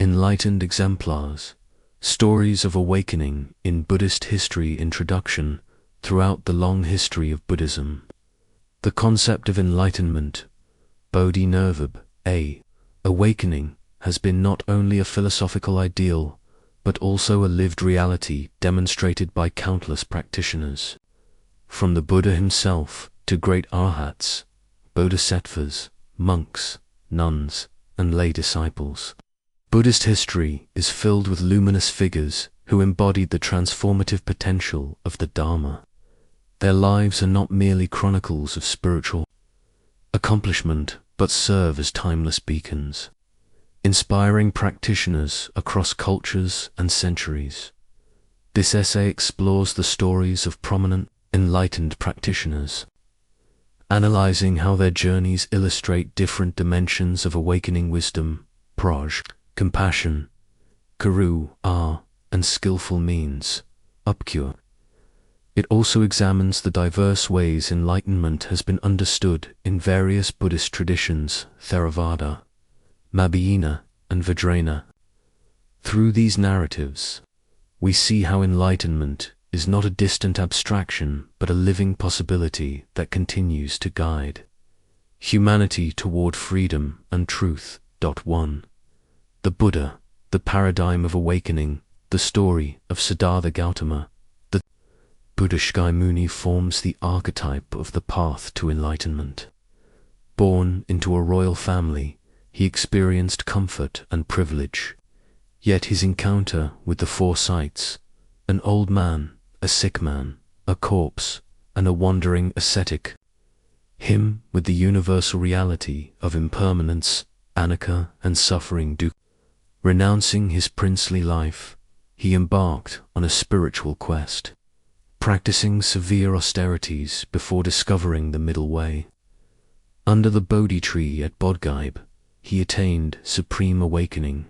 Enlightened exemplars, stories of awakening in Buddhist history introduction throughout the long history of Buddhism. The concept of enlightenment, bodhi-nirvab, awakening, has been not only a philosophical ideal, but also a lived reality demonstrated by countless practitioners. From the Buddha himself to great arhats, bodhisattvas, monks, nuns, and lay disciples. Buddhist history is filled with luminous figures who embodied the transformative potential of the Dharma. Their lives are not merely chronicles of spiritual accomplishment, but serve as timeless beacons, inspiring practitioners across cultures and centuries. This essay explores the stories of prominent, enlightened practitioners, analyzing how their journeys illustrate different dimensions of awakening wisdom, prajna, compassion, karu, and skillful means, upcure. It also examines the diverse ways enlightenment has been understood in various Buddhist traditions, Theravada, Mahayana, and Vajrayana. Through these narratives, we see how enlightenment is not a distant abstraction but a living possibility that continues to guide humanity toward freedom and truth. 1. The Buddha, the paradigm of awakening, the story of Siddhartha Gautama. The Buddha Shakyamuni forms the archetype of the path to enlightenment. Born into a royal family, he experienced comfort and privilege, yet his encounter with the four sights, an old man, a sick man, a corpse, and a wandering ascetic, him with the universal reality of impermanence, anicca, and suffering dukkha. Renouncing his princely life, he embarked on a spiritual quest, practicing severe austerities before discovering the middle way. Under the Bodhi tree at Bodhgaya, he attained supreme awakening,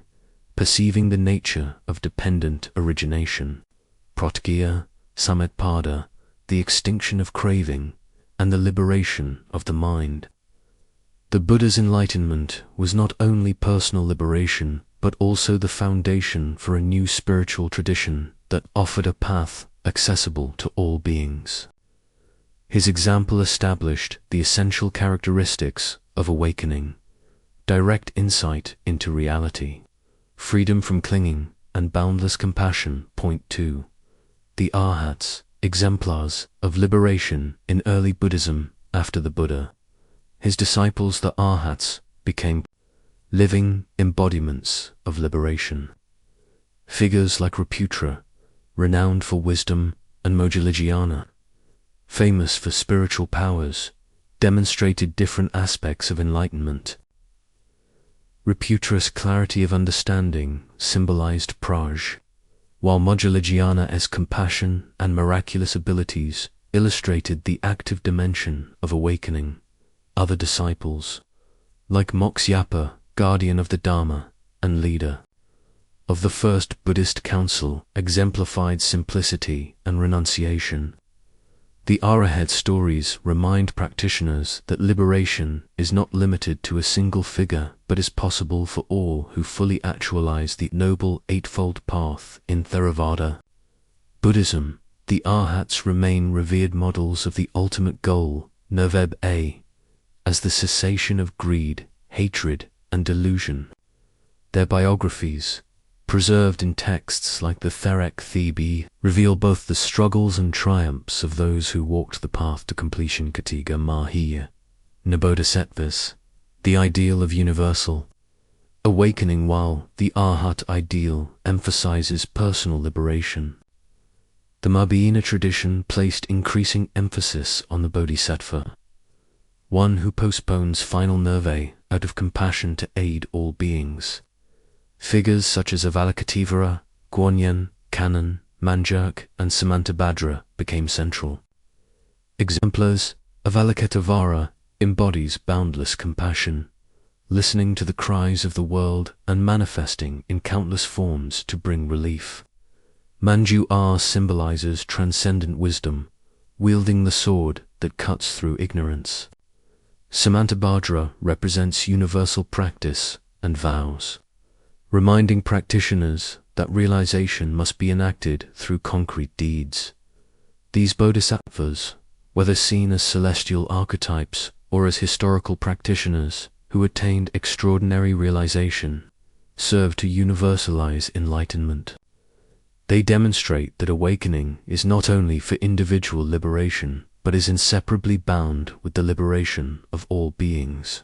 perceiving the nature of dependent origination, pratgya, samadpada, the extinction of craving, and the liberation of the mind. The Buddha's enlightenment was not only personal liberation, but also the foundation for a new spiritual tradition that offered a path accessible to all beings. His example established the essential characteristics of awakening: direct insight into reality, freedom from clinging, and boundless compassion. 2. The arhats, exemplars of liberation in early Buddhism. After the Buddha, his disciples the arhats became living embodiments of liberation. Figures like Raputra, renowned for wisdom, and Moggallajjhana, famous for spiritual powers, demonstrated different aspects of enlightenment. Raputra's clarity of understanding symbolized prajna, while Moggallajjhana's compassion and miraculous abilities illustrated the active dimension of awakening. Other disciples, like Moksyapa, guardian of the Dharma and leader of the first Buddhist council, exemplified simplicity and renunciation. The Arahant stories remind practitioners that liberation is not limited to a single figure but is possible for all who fully actualize the Noble Eightfold Path. In Theravada Buddhism, the Arhats remain revered models of the ultimate goal, nirvab, as the cessation of greed, hatred, and delusion. Their biographies, preserved in texts like the Therek Thebi, reveal both the struggles and triumphs of those who walked the path to completion. Katiga Mahiya, Bodhisattvas, the ideal of universal awakening, while the Arhat ideal emphasizes personal liberation. The Mahayana tradition placed increasing emphasis on the Bodhisattva, one who postpones final nirvana out of compassion to aid all beings. Figures such as Avalokiteshvara, Guanyin, Kannon, Manjak, and Samantabhadra became central. Exemplars, Avalokiteshvara embodies boundless compassion, listening to the cries of the world and manifesting in countless forms to bring relief. Manju symbolizes transcendent wisdom, wielding the sword that cuts through ignorance. Samantabhadra represents universal practice and vows, reminding practitioners that realization must be enacted through concrete deeds. These bodhisattvas, whether seen as celestial archetypes or as historical practitioners who attained extraordinary realization, serve to universalize enlightenment. They demonstrate that awakening is not only for individual liberation, but is inseparably bound with the liberation of all beings.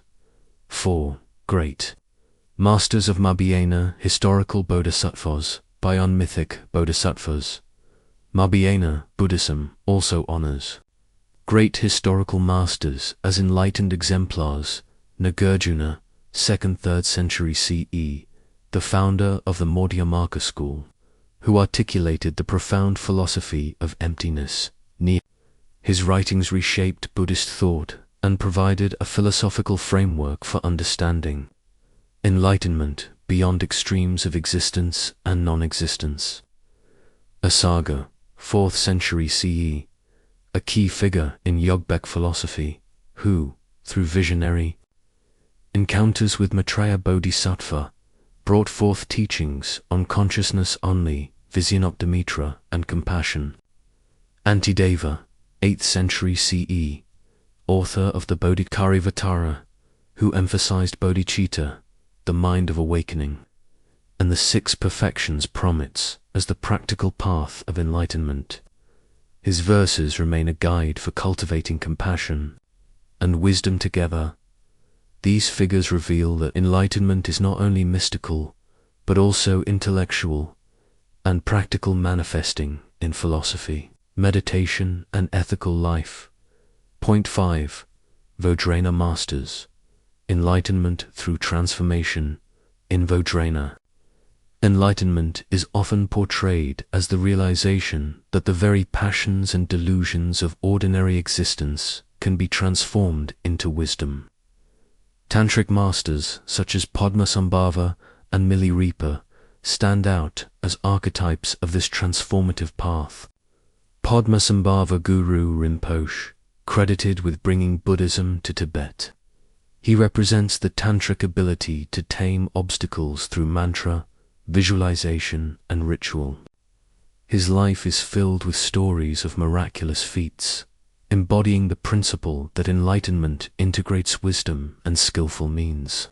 4. Great Masters of Mabhyena, historical bodhisattvas, bion-mythic bodhisattvas. Mabhyena Buddhism also honors great historical masters as enlightened exemplars. Nagarjuna, 2nd–3rd century CE, the founder of the Madhyamaka school, who articulated the profound philosophy of emptiness. His writings reshaped Buddhist thought and provided a philosophical framework for understanding enlightenment beyond extremes of existence and non-existence. Asarga, 4th century CE, a key figure in Yogbek philosophy, who, through visionary encounters with Maitreya Bodhisattva, brought forth teachings on consciousness only, Visyanapadamitra, and compassion. Antideva, 8th century CE, author of the Bodhikarivatara, who emphasized bodhicitta, the mind of awakening, and the 6 perfections promised as the practical path of enlightenment. His verses remain a guide for cultivating compassion and wisdom together. These figures reveal that enlightenment is not only mystical, but also intellectual and practical, manifesting in philosophy, meditation, and ethical life. Point 5. Vajrayana Masters. Enlightenment through transformation. In Vajrayana, enlightenment is often portrayed as the realization that the very passions and delusions of ordinary existence can be transformed into wisdom. Tantric masters such as Padmasambhava and Milarepa stand out as archetypes of this transformative path. Padmasambhava Guru Rinpoche, credited with bringing Buddhism to Tibet. He represents the tantric ability to tame obstacles through mantra, visualization, and ritual. His life is filled with stories of miraculous feats, embodying the principle that enlightenment integrates wisdom and skillful means.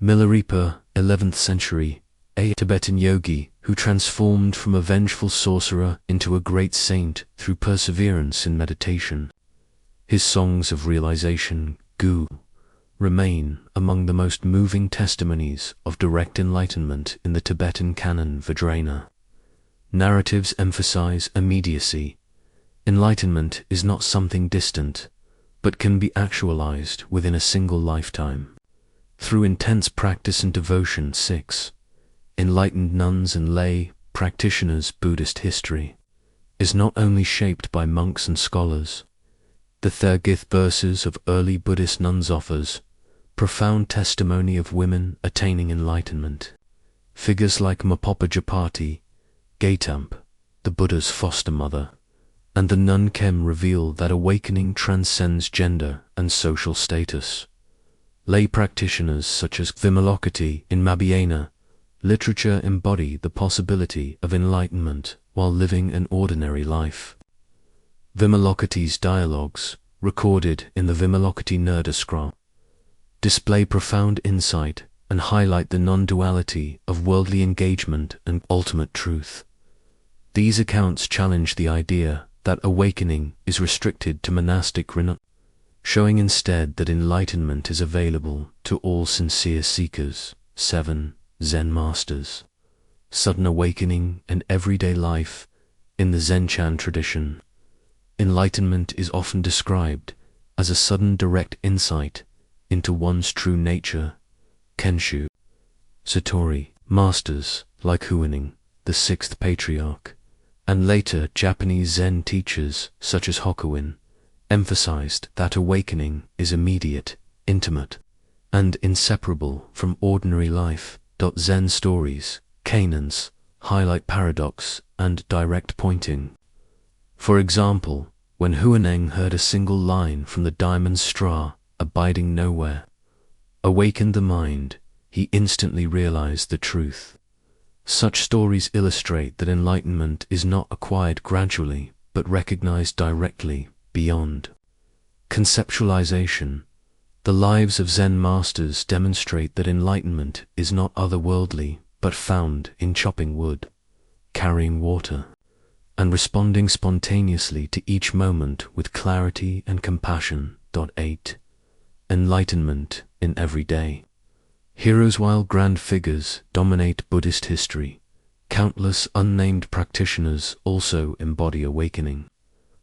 Milarepa, 11th century, a Tibetan yogi who transformed from a vengeful sorcerer into a great saint through perseverance in meditation. His songs of realization, Gu, remain among the most moving testimonies of direct enlightenment in the Tibetan canon Vajrayana. Narratives emphasize immediacy. Enlightenment is not something distant, but can be actualized within a single lifetime. Through intense practice and devotion. 6. Enlightened nuns and lay practitioners. Buddhist history is not only shaped by monks and scholars. The Thirgith verses of early Buddhist nuns offers profound testimony of women attaining enlightenment. Figures like Mapopa Japati, Gaitamp, the Buddha's foster mother, and the nun Kem reveal that awakening transcends gender and social status. Lay practitioners such as Vimalokiti in Mabhyena literature embody the possibility of enlightenment while living an ordinary life. Vimalokiti's dialogues, recorded in the Vimalokiti Nirdaskram, display profound insight and highlight the non-duality of worldly engagement and ultimate truth. These accounts challenge the idea that awakening is restricted to monastic renunciation, showing instead that enlightenment is available to all sincere seekers. 7. Zen Masters. Sudden awakening in everyday life. In the Zenchan tradition, enlightenment is often described as a sudden direct insight into one's true nature. Kenshu. Satori. Masters like Huining, the 6th patriarch, and later Japanese Zen teachers such as Hokuin, emphasized that awakening is immediate, intimate, and inseparable from ordinary life. Zen stories, canons, highlight paradox and direct pointing. For example, when Huineng heard a single line from the diamond straw, abiding nowhere, awakened the mind, he instantly realized the truth. Such stories illustrate that enlightenment is not acquired gradually, but recognized directly, beyond conceptualization. The lives of Zen masters demonstrate that enlightenment is not otherworldly, but found in chopping wood, carrying water, and responding spontaneously to each moment with clarity and compassion. 8. Enlightenment in every day. Heroes. While grand figures dominate Buddhist history, countless unnamed practitioners also embody awakening.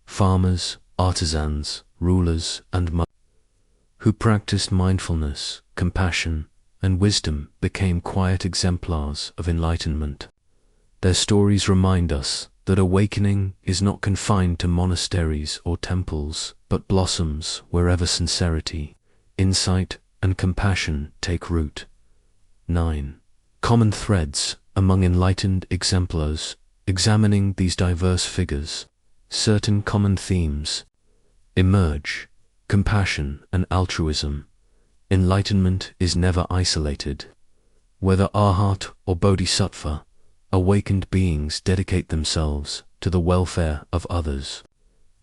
Farmers, artisans, rulers, and mothers who practiced mindfulness, compassion, and wisdom became quiet exemplars of enlightenment. Their stories remind us that awakening is not confined to monasteries or temples, but blossoms wherever sincerity, insight, and compassion take root. 9. Common threads among enlightened exemplars. Examining these diverse figures, certain common themes emerge: compassion and altruism. Enlightenment is never isolated. Whether arhat or bodhisattva, awakened beings dedicate themselves to the welfare of others.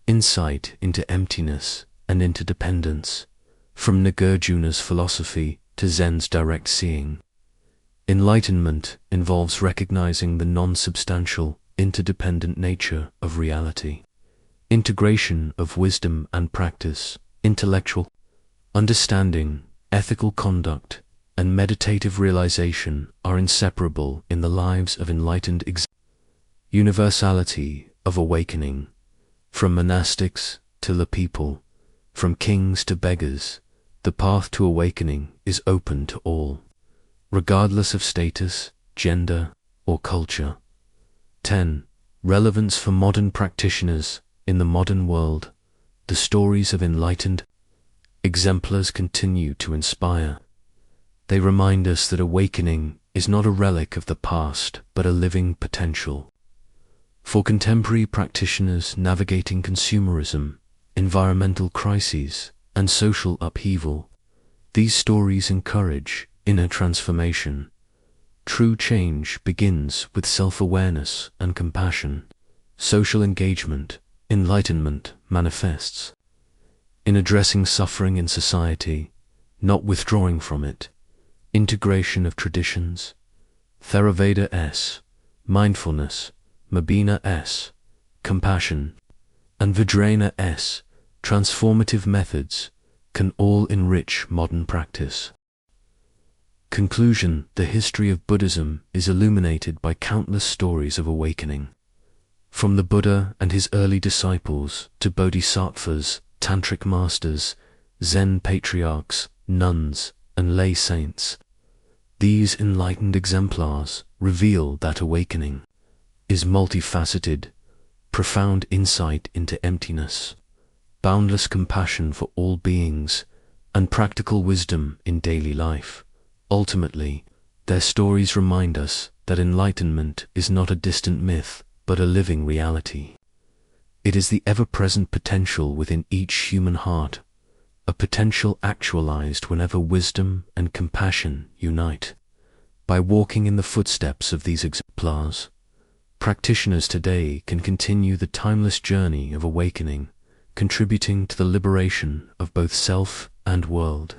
Insight into emptiness and interdependence, from Nagarjuna's philosophy to Zen's direct seeing. Enlightenment involves recognizing the non-substantial, interdependent nature of reality. Integration of wisdom and practice, intellectual understanding, ethical conduct, and meditative realization are inseparable in the lives of enlightened universality of awakening. From monastics to the people, from kings to beggars, the path to awakening is open to all, regardless of status, gender, or culture. 10. Relevance for modern practitioners. In the modern world, the stories of enlightened exemplars continue to inspire. They remind us that awakening is not a relic of the past, but a living potential. For contemporary practitioners navigating consumerism, environmental crises, and social upheaval, these stories encourage inner transformation. True change begins with self-awareness and compassion. Social engagement, enlightenment manifests in addressing suffering in society, not withdrawing from it. Integration of traditions, Theravada S, mindfulness, Mabina S, compassion, and Vajrayana S, transformative methods, can all enrich modern practice. Conclusion: the history of Buddhism is illuminated by countless stories of awakening. From the Buddha and his early disciples to bodhisattvas, tantric masters, Zen patriarchs, nuns, and lay saints, these enlightened exemplars reveal that awakening is multifaceted: profound insight into emptiness, boundless compassion for all beings, and practical wisdom in daily life. Ultimately, their stories remind us that enlightenment is not a distant myth, but a living reality. It is the ever-present potential within each human heart, a potential actualized whenever wisdom and compassion unite. By walking in the footsteps of these exemplars, practitioners today can continue the timeless journey of awakening, contributing to the liberation of both self and world.